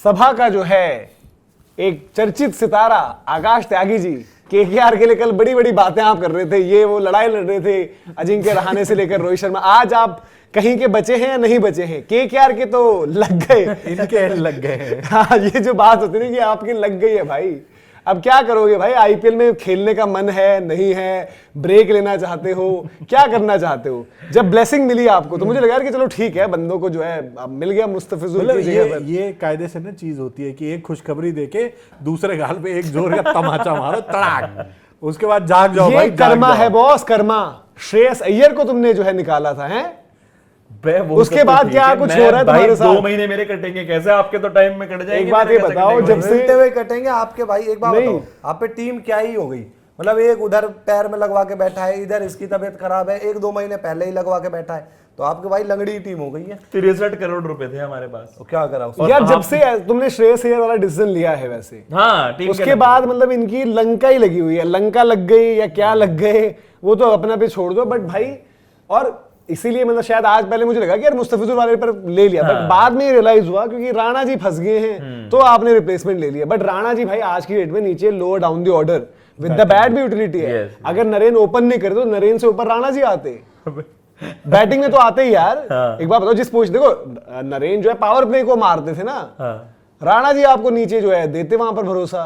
सभा का जो है एक चर्चित सितारा आकाश त्यागी जी, केकेआर के लिए कल बड़ी बड़ी बातें आप कर रहे थे, ये वो लड़ाई लड़ रहे थे अजिंक्य रहाणे से लेकर रोहित शर्मा। आज आप कहीं के बचे हैं या नहीं बचे हैं? केकेआर के तो लग गए, इनके लग गए हैं। हाँ, ये जो बात होती है ना कि आपकी लग गई है भाई। अब क्या करोगे भाई? आईपीएल में खेलने का मन है नहीं है, ब्रेक लेना चाहते हो, क्या करना चाहते हो? जब ब्लेसिंग मिली आपको तो मुझे लगा कि चलो ठीक है, बंदों को जो है अब मिल गया मुस्तफिजुल की जगह पर। ये कायदे से ना चीज होती है कि एक खुशखबरी देके दूसरे गाल पे एक जोर का तमाचा मारो तड़ाक, उसके बाद जाग जाओ भाई। कर्मा है बॉस, कर्मा। श्रेयस अय्यर को तुमने जो है निकाला था, है? उसके बाद क्या कुछ हो रहा है तुम्हारे साथ? 2 महीने मेरे कटेंगे कैसे? आपके तो टाइम में कट जाएंगे। एक बात ये बताओ, जब से मिलते हुए कटेंगे आपके भाई। एक बात बताओ, आप पे टीम क्या ही हो गई? मतलब एक उधर पैर में लगवा के बैठा है, इधर इसकी तबीयत खराब है, 1-2 महीने पहले ही लगवा के बैठा है, तो आपके भाई लंगड़ी टीम हो गई है। 63 करोड़ रुपए थे हमारे पास, तो क्या करा उसने? यार जब से तुमने श्रेयस अय्यर वाला डिसीजन लिया है वैसे, हाँ टीम उसके बाद मतलब इनकी लंका ही लगी हुई है। लंका लग गई या क्या लग गए वो तो अपना पे छोड़ दो, बट भाई, और इसीलिए मतलब शायद आज पहले मुझे लगा कि यार मुस्तफिजुल वाले पर ले लिया, बट बाद में रियलाइज हुआ क्योंकि राणा जी फंस गए हैं तो आपने रिप्लेसमेंट ले लिया। बट राणा जी भाई आज की डेट में नीचे lower down the order with the bat भी यूटिलिटी है। अगर नरेन ओपन नहीं करे तो नरेन से ऊपर राणा जी आते बैटिंग में तो आते ही यार। एक बात बताओ, जिस पोजीशन देखो नरेन जो है पावर प्ले को मारते थे ना, राणा जी आपको नीचे जो है देते वहां पर भरोसा।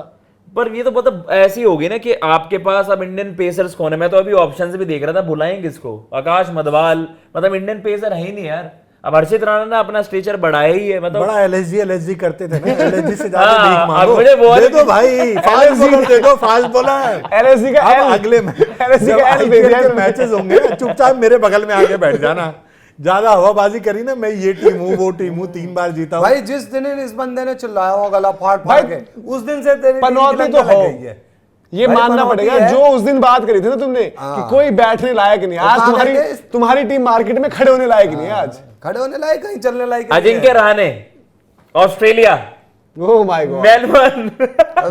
पर ये तो मतलब ऐसी होगी ना कि आपके पास अब इंडियन पेसर्स कौन है? मैं तो अभी ऑप्शन से भी देख रहा था, बुलाएंगे किसको? आकाश मधवाल, मतलब इंडियन पेसर है ही नहीं यार। अब हर्षित राणा ने अपना स्टेचर बढ़ाया ही है, मतलब बड़ा एलएसजी करते थे ना, एलएसजी से ज्यादा भीख मांगो। मुझे दे दो भाई, फास्ट बॉलर दे दो, फास्ट बॉलर। एलएसजी का अब अगले मैचेस होंगे ना, चुपचाप मेरे बगल में आके बैठ जाना। ज्यादा हवाबाजी करी ना, मैं ये टीम हूँ वो टीम हूँ, 3 बार जीता हूँ भाई। जिस दिन इस बंदे ने चिल्लाया हो गला फाड़ फाड़ के, उस दिन से तेरी पनौती तो हो, ये मानना पड़ेगा। जो उस दिन बात करी थी ना तुमने कि कोई बैठने लायक नहीं, आज तुम्हारी टीम मार्केट में खड़े होने लायक नहीं है। आज खड़े होने लायक, कहीं चलने लायक। Ajinkya Rahane Australia, oh my god, Melbourne,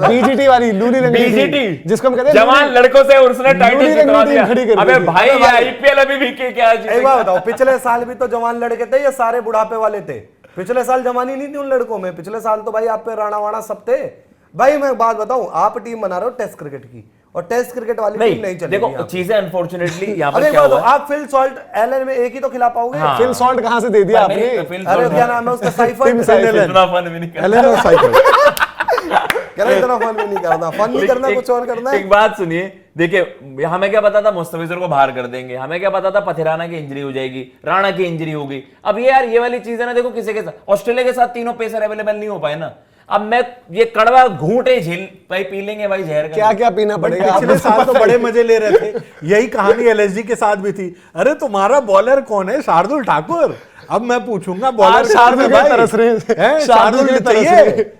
BGT वाली लूली रंगीन बीजीटी जिसको हम कहते हैं जवान लड़कों से उसने टाइटल जितवा दिया। अबे भाई ये आईपीएल अभी भी क्या एक बात बताओ, पिछले साल भी तो जवान लड़के थे, ये सारे बुढ़ापे वाले थे। पिछले साल जवानी नहीं थी उन लड़कों में, पिछले साल तो भाई आप पे राणा वाणा सब थे। भाई मैं बात बताऊं, आप टीम बना रहे हो टेस्ट क्रिकेट की, और टेस्ट क्रिकेट वाली टीम नहीं चलेगी। देखो चीजें अनफॉर्चुनेटली यहाँ पर क्या हुआ, आप फिल सॉल्ट एलन में एक ही तो खिला पाओगे। फिल सॉल्ट कहाँ से दे दिया आपने? अरे क्या नाम है उसका? साइफर। इतना फन भी नहीं करता। एलन और साइफर इतना फन भी नहीं करना, फन नहीं करना, कुछ और करना है। एक बात सुनिए, देखिए हमें क्या पता था मुस्तफिजुर को बाहर कर देंगे, हमें क्या पता था पथिराना की इंजरी हो जाएगी, राणा की इंजरी होगी। अब ये यार ये वाली चीज है ना, देखो किसी के साथ ऑस्ट्रेलिया के साथ तीनों पेसर अवेलेबल नहीं हो पाए ना। अब मैं ये कड़वा घूंटे झील भाई पी लेंगे भाई जहर का। क्या क्या पीना पड़ेगा? पिछले साल तो बड़े मजे ले रहे थे, यही कहानी एलएसजी के साथ भी थी। अरे तुम्हारा बॉलर कौन है? शार्दुल ठाकुर। अब मैं पूछूंगा बॉलर शार्दुल के तरस रहे हैं, शार्दुल के चाहिए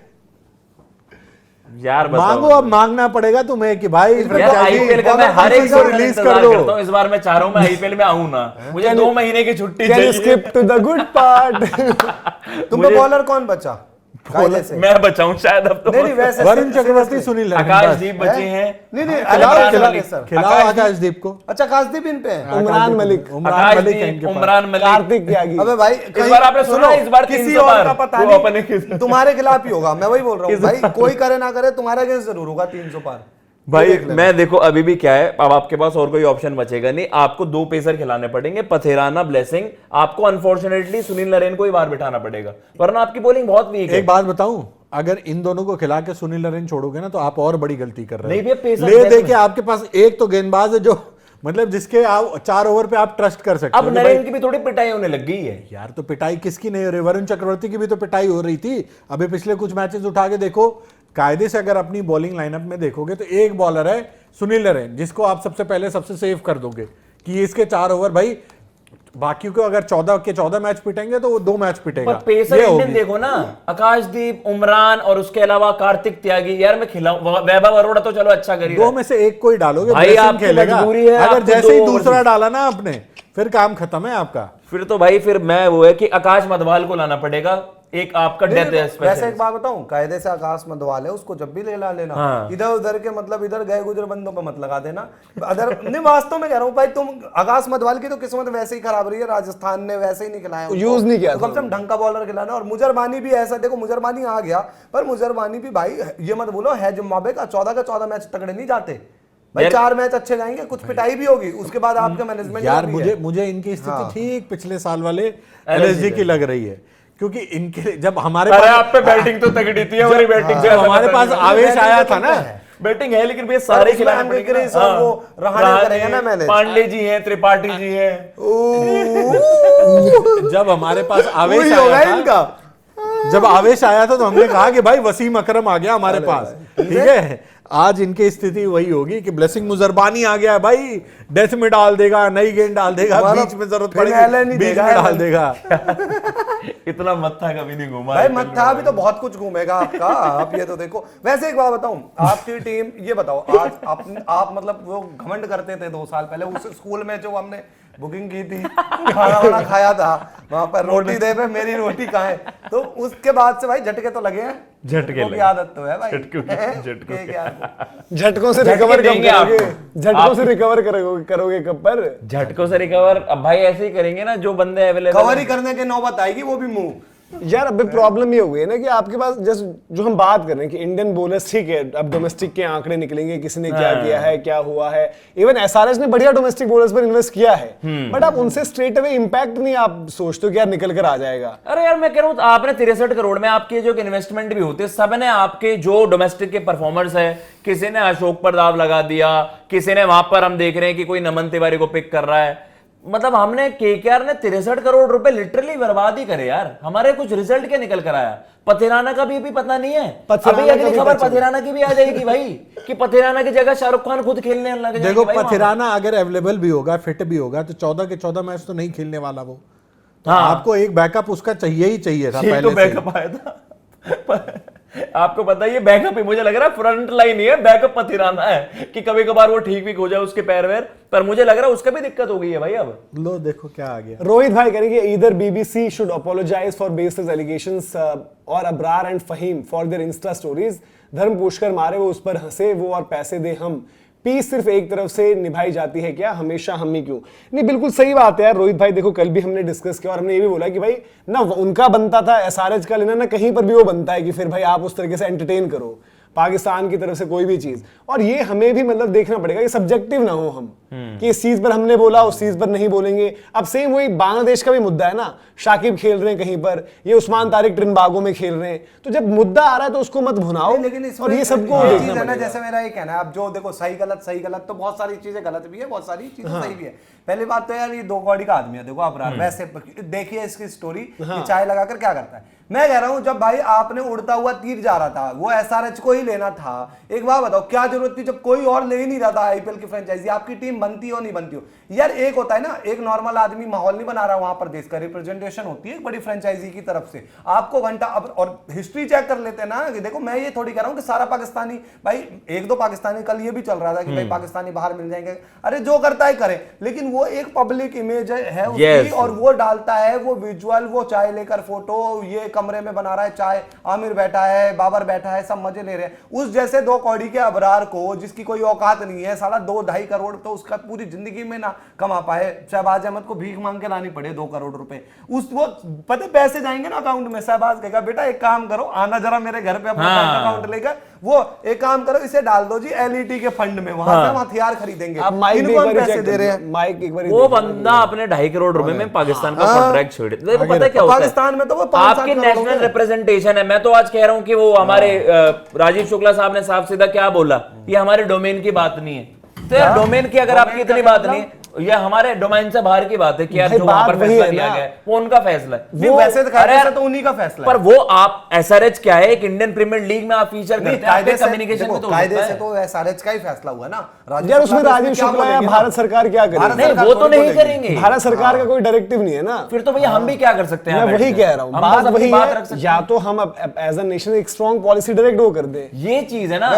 यार मांगो। अब मांगना पड़ेगा तुम्हें कि भाई आईपीएल का मैं हर एक को रिलीज कर दो। इस बार मैं चाह रहा हूं मैं आईपीएल में आऊं ना, मुझे 2 महीने की छुट्टी चाहिए। Skip to the good part. तुम पे बॉलर कौन बचा? मैं बचाऊं शायद अब तो। नहीं वैसे वरुण चक्रवर्ती, सुनील आकाशदीप बचे हैं। नहीं खिलाओ आकाशदीप को। अच्छा आकाशदीप इन पे है। उमरान मलिक, उमरान मलिक, कार्तिक त्यागी। अबे भाई इस बार आपने सुना, इस बार किसी और का पता नहीं, तुम्हारे खिलाफ ही होगा। मैं वही बोल रहा हूँ भाई, कोई करे ना करे तुम्हारे अगेंस्ट जरूर होगा 300 पार। भाई मैं देखो अभी भी क्या है, अब आपके पास और कोई ऑप्शन बचेगा नहीं, आपको 2 पेसर खिलाने पड़ेंगे, पथेराना, ब्लेसिंग। आपको अनफॉर्चुनेटली सुनील नरेन को ही बाहर बिठाना पड़ेगा, वरना आपकी बॉलिंग बहुत वीक है। एक बात बताऊं, अगर इन दोनों को खिला के सुनील नरेन छोड़ोगे ना तो आप और बड़ी गलती कर रहे हो। ले दे के आपके पास एक तो गेंदबाज है जो मतलब जिसके आप 4 ओवर पे आप ट्रस्ट कर सकते हो। अब नरेन की भी थोड़ी पिटाई होने लग गई है यार। तो पिटाई किसकी नहीं हो रही? वरुण चक्रवर्ती की भी तो पिटाई हो रही थी। अभी पिछले कुछ मैचेस उठा के देखो, कायदे से अगर अपनी बॉलिंग लाइनअप में देखोगे तो एक बॉलर है सुनील नरेन, जिसको आप सबसे पहले सबसे सेव कर दोगे कि इसके 4 ओवर भाई, बाकी को अगर 14 के 14 मैच पिटेंगे तो वो 2 मैच पिटेगा। पर पेसर इंडियन देखो ना, आकाशदीप, उमरान और उसके अलावा कार्तिक त्यागी। यार मैं खिलाऊं, वैभव अरोड़ा तो चलो अच्छा करिए, 2 में से एक कोई डालोगे भाई, आपकी खेलेगा। मजबूरी है। अगर जैसे ही दूसरा डाला ना आपने, फिर काम खत्म है आपका। फिर तो भाई फिर मैं वो है कि आकाश मधवाल को लाना पड़ेगा एक आपका डेथ वैसे एक बात बताऊं, कायदे से आकाश मधवाल है, उसको जब भी ले ला लेना। हाँ। इधर उधर के मतलब इधर गए गुजर बंदों पे मत लगा देना। अदर नहीं, वास्तव में कह रहा हूँ भाई, तुम आकाश मधवाल की तो किस्मत वैसे ही खराब रही है, राजस्थान ने वैसे ही नहीं खिलाया, यूज नहीं किया तो कम से कम ढंग का बॉलर खिलाना। और मुजरबानी भी ऐसा, देखो मुजरबानी आ गया, पर मुजरबानी भी भाई ये मत बोलो है जिम्बाब्वे का 14 मैच तगड़े नहीं जाते भाई, 4 मैच अच्छे जाएंगे, कुछ पिटाई भी होगी, उसके बाद आपका मैनेजमेंट यार मुझे इनकी स्थिति ठीक पिछले साल वाले एलएसजी की लग रही है, क्योंकि इनके जब हमारे अरे पास आप पे बैटिंग तो तगड़ी थी, हमारी बैटिंग जब हमारे पास आवेश आया था ना, बैटिंग है लेकिन भैया सारे खिलाने पड़ेंगे ना। और वो रहाणे करेगा ना मैनेज। पांडे जी हैं, त्रिपाठी जी हैं। जब हमारे पास आवेश वही होगा आया था, इनका। जब आवेश आया था तो हमने कहा कि भाई वसीम अकरम आ गया हमारे पास, ठीक है। आज इनकी स्थिति वही होगी कि ब्लेसिंग मुजरबानी आ गया है भाई, डेथ में डाल देगा, नई गेंद डाल देगा, बीच में जरूरत पड़ेगी बीच में डाल देगा। इतना मत्था कभी नहीं घूमा भाई मत्था भी तो बहुत कुछ घूमेगा आपका। आप ये तो देखो। वैसे एक बात बताऊं, आपकी टीम ये बताओ, आज आप मतलब वो घमंड करते थे 2 साल पहले उस स्कूल में जो हमने बुकिंग की थी, खाना वाना खाया था वहां पर, रोटी दे पे मेरी रोटी कहाँ है, तो उसके बाद से भाई झटके तो लगे हैं, झटके की आदत तो है भाई, झटकों से रिकवर करोगे, झटकों से रिकवर करोगे कब पर? झटकों से रिकवर अब भाई ऐसे ही करेंगे ना, जो बंदे अवेलेबल कवर ही करने के नौबत आएगी, वो भी मुंह। यार अभी प्रॉब्लम ये हो गई है ना कि आपके पास जस्ट जो हम बात कर रहे हैं कि इंडियन बॉलर्स, ठीक है, अब डोमेस्टिक के आंकड़े निकलेंगे, किसी ने क्या किया है, क्या हुआ है। इवन एसआरएच ने बढ़िया डोमेस्टिक बॉलर्स पर इन्वेस्ट किया है, बट आप उनसे स्ट्रेट अवे इंपैक्ट नहीं आप सोचते हो कि यार निकल कर आ जाएगा। अरे यार मैं कह रहा हूँ, आपने 63 करोड़ में आपके जो इन्वेस्टमेंट भी होते, सब ने आपके जो डोमेस्टिक के परफॉर्मर्स है, किसी ने अशोक पर दाव लगा दिया, किसी ने वहां पर हम देख रहे हैं कि कोई नमन तिवारी को पिक कर रहा है। मतलब हमने केकेआर ने 63 करोड़ रुपए लिटरली बर्बाद ही करे यार, हमारे कुछ रिजल्ट क्या निकल कर आया। पथिराना का भी पता नहीं है, अभी अगली खबर पथिराना की भी आ जाएगी भाई कि पथिराना की जगह शाहरुख खान खुद खेलने लग जाएंगे। देखो पथिराना अगर अवेलेबल भी होगा, फिट भी होगा, तो 14 के 14 मैच तो नहीं खेलने वाला वो, तो आपको एक बैकअप उसका चाहिए ही चाहिए था पहले तो बैकअप आया था। आपको पता है ये बैकअप ही, मुझे लग रहा है फ्रंट लाइन ही है, बैकअप पथिराना है कि कभी कभार वो ठीक भी हो जाए उसके पैर वैर, पर मुझे लग रहा है उसका भी दिक्कत हो गई है भाई। अब लो देखो क्या आ गया। रोहित भाई करेंगे, either BBC should apologise for based allegations और Abrar and Fahim for their insta stories. धर्म पूछकर मारे वो उस पर हंसे वो और पैसे दे हम। पीस सिर्फ एक तरफ से निभाई जाती है क्या, हमेशा हम ही क्यों? नहीं बिल्कुल सही बात है यार रोहित भाई। देखो कल भी हमने डिस्कस किया और हमने ये भी बोला कि भाई ना उनका बनता था एसआरएच का लेना, ना कहीं पर भी वो बनता है कि फिर भाई आप उस तरीके से एंटरटेन करो पाकिस्तान की तरफ से कोई भी चीज। और ये हमें भी मतलब देखना पड़ेगा कि सब्जेक्टिव ना हो हम कि इस चीज पर हमने बोला उस चीज पर नहीं बोलेंगे। अब सेम वही बांग्लादेश का भी मुद्दा है ना, शाकिब खेल रहे हैं कहीं पर, ये उस्मान तारिक ट्रिनबागो में खेल रहे हैं, तो जब मुद्दा आ रहा है तो उसको मत भुनाओ। लेकिन और ये सबको चीज है ना, जैसे मेरा ये कहना है, अब जो देखो सही गलत तो बहुत सारी चीजें गलत भी है, बहुत सारी चीजें सही भी है। पहली बात तो यार ये 2 कौड़ी का आदमी है, देखो अपराध वैसे देखिए इसकी स्टोरी, चाय लगाकर क्या करता है। मैं कह रहा हूं जब भाई आपने उड़ता हुआ तीर जा रहा था, वो एसआरएच को ही लेना था। एक बात बताओ क्या जरूरत थी जब कोई और ले ही नहीं रहा था आईपीएल की फ्रेंचाइजी, आपकी टीम बनती हो नहीं बनती हो। यार एक होता है ना, एक नॉर्मल आदमी माहौल नहीं बना रहा, वहां पर देश का रिप्रेजेंटेशन होती है एक बड़ी फ्रेंचाइजी की तरफ से, आपको घंटा अब और हिस्ट्री चेक कर लेते हैं ना कि देखो मैं ये थोड़ी कह रहा हूं कि सारा पाकिस्तानी भाई, 1-2 पाकिस्तानी कल ये भी चल रहा था कि भाई पाकिस्तानी बाहर मिल जाएंगे, अरे जो करता है करे, लेकिन वो एक पब्लिक इमेज है उसकी और वो डालता है वो विजुअल, वो चाय लेकर फोटो, ये कमरे में बना रहा है चाय, आमिर बैठा है, बाबर बैठा है, सब मजे ले रहे हैं। उस जैसे 2 कौड़ी के अबरार को जिसकी कोई औकात नहीं है, साला 2-2.5 करोड़ तो उसका पूरी जिंदगी में ना कमा पाए, शहबाज अहमद को भीख मांग के लानी पड़े 2 करोड़ रुपए, उस वो पता पैसे जाएंगे ना अकाउंट में, शहबाज कहेगा बेटा एक काम करो, आना जरा मेरे घर पे अपना बैंक अकाउंट लेकर, वो एक काम करो इसे डाल दो जी एलईटी के फंड में, वहां से हम हथियार खरीदेंगे। इनको पैसे दे रहे हैं, माइक एक बार वो बंदा अपने 2.5 करोड़ रुपए में पाकिस्तान का कॉन्ट्रैक्ट छोड़ देता है। देखो पता क्या होता है पाकिस्तान में तो वो आपकी नेशनल रिप्रेजेंटेशन है। मैं तो आज कह रहा हूं कि वो हमारे राजीव शुक्ला साहब ने साफ सीधा क्या बोला, ये हमारे डोमेन की बात नहीं है। तो यार डोमेन की अगर आपकी इतनी बात नहीं है, ये हमारे डोमेन से बाहर की बात है कि यार जो वहां पर फैसला लिया गया है वो उनका फैसला है, वो वैसे तो उन्हीं का फैसला है। पर वो आप एसआरएच क्या है, एक इंडियन प्रीमियर लीग में आप फीचर करते हैं, आपके कम्युनिकेशन में तो कायदे से तो एसआरएच का ही फैसला हुआ ना यार, उसमें राजीव शुक्ला या भारत सरकार क्या करेगी? नहीं वो तो नहीं करेंगे, भारत सरकार का कोई डायरेक्टिव नहीं है ना, फिर तो भैया हम भी क्या कर सकते हैं? मैं वही कह रहा हूँ, बात वही है, या तो हम एज अ नेशन एक स्ट्रॉन्ग पॉलिसी डायरेक्ट वो कर दे, ये चीज है ना।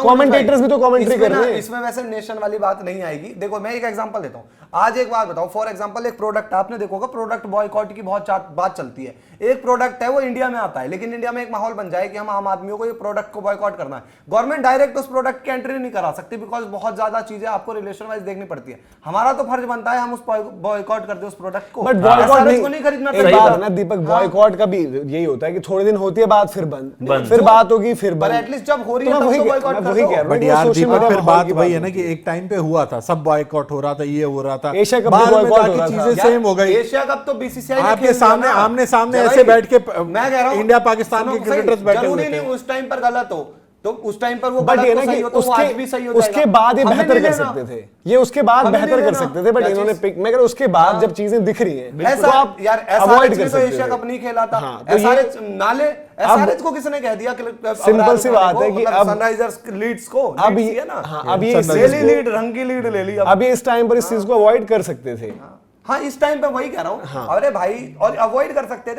कमेंटेटर्स भी तो कमेंट्री कर रहे हैं, इसमें वैसे नेशन वाली बात नहीं आएगी। देखो मैं एक एग्जांपल देता हूं, आज एक बात बताओ, फॉर एग्जांपल एक प्रोडक्ट आपने देखा होगा, प्रोडक्ट बॉयकॉट की बहुत बात चलती है। एक प्रोडक्ट है वो इंडिया में आता है, लेकिन इंडिया में एक माहौल बन जाए कि हम आम आदमियों को ये प्रोडक्ट को बॉयकॉट करना है, गवर्नमेंट डायरेक्ट उस प्रोडक्ट की एंट्री नहीं करा सकती, बिकॉज बहुत ज्यादा चीजें आपको रिलेशन वाइज देखनी पड़ती है। हमारा तो फर्ज बनता है हम उस बॉयकॉट कर दे उस प्रोडक्ट को, बट बॉयकॉट नहीं खरीदना। एक बात है ना दीपक, बॉयकॉट का भी यही होता है कि थोड़े दिन होती है बात, फिर बंद, फिर बात होगी, फिर बंद। एटलीस्ट जब हो रही है तो तब मैं तो बॉयकॉट कर वही दो। कह रहा हूं बट कि यार सोशल दीपक, मीडिया फिर माहौल बात की वही है है। ना कि एक टाइम पे हुआ था, सब बॉयकॉट हो रहा था, ये हो रहा था, एशिया कप बाद भी में boycott हो जाके रहा था। चीजें सेम हो गई। एशिया कप तो बीसीसीआई आपके सामने आमने सामने ऐसे बैठ के मैं कह रहा हूं इंडिया पाकिस्तान के क्रिकेटर्स बैठे जरूरी हुए थे। नहीं उस टाइम पर गलत हो, तो उस टाइम पर वो बट गलत ये तो ना सही कि हो, तो वो आज भी सही हो जाएगा। उसके बाद ये हमें बेहतर नहीं कर लेना। सकते थे, ये उसके बाद हमें बेहतर नहीं कर लेना। सकते थे, बट क्या इन्होंने चीज? पिक, मैं कह रहा उसके बाद जब चीजें दिख रही हैं ऐसा तो आप यार अवॉइड SRH कर भी तो सकते एशिया थे। कप नहीं खेला था। हाँ, तो ये- SRH नाले SRH को किसने कह दिया? सिंपल सी बात है कि अब सनराइजर्स लीड्स को अब लीड्स ये ही है ना। हाँ, अब ये इस पहली चीज को- लीड रंगी लीड ले ली अब ये इस टाइम पर इस चीज को अवॉइड कर सकते थे। हाँ, इस टाइम पे वही कह रहा हूँ। अरे भाई, और अवॉइड कर सकते थे।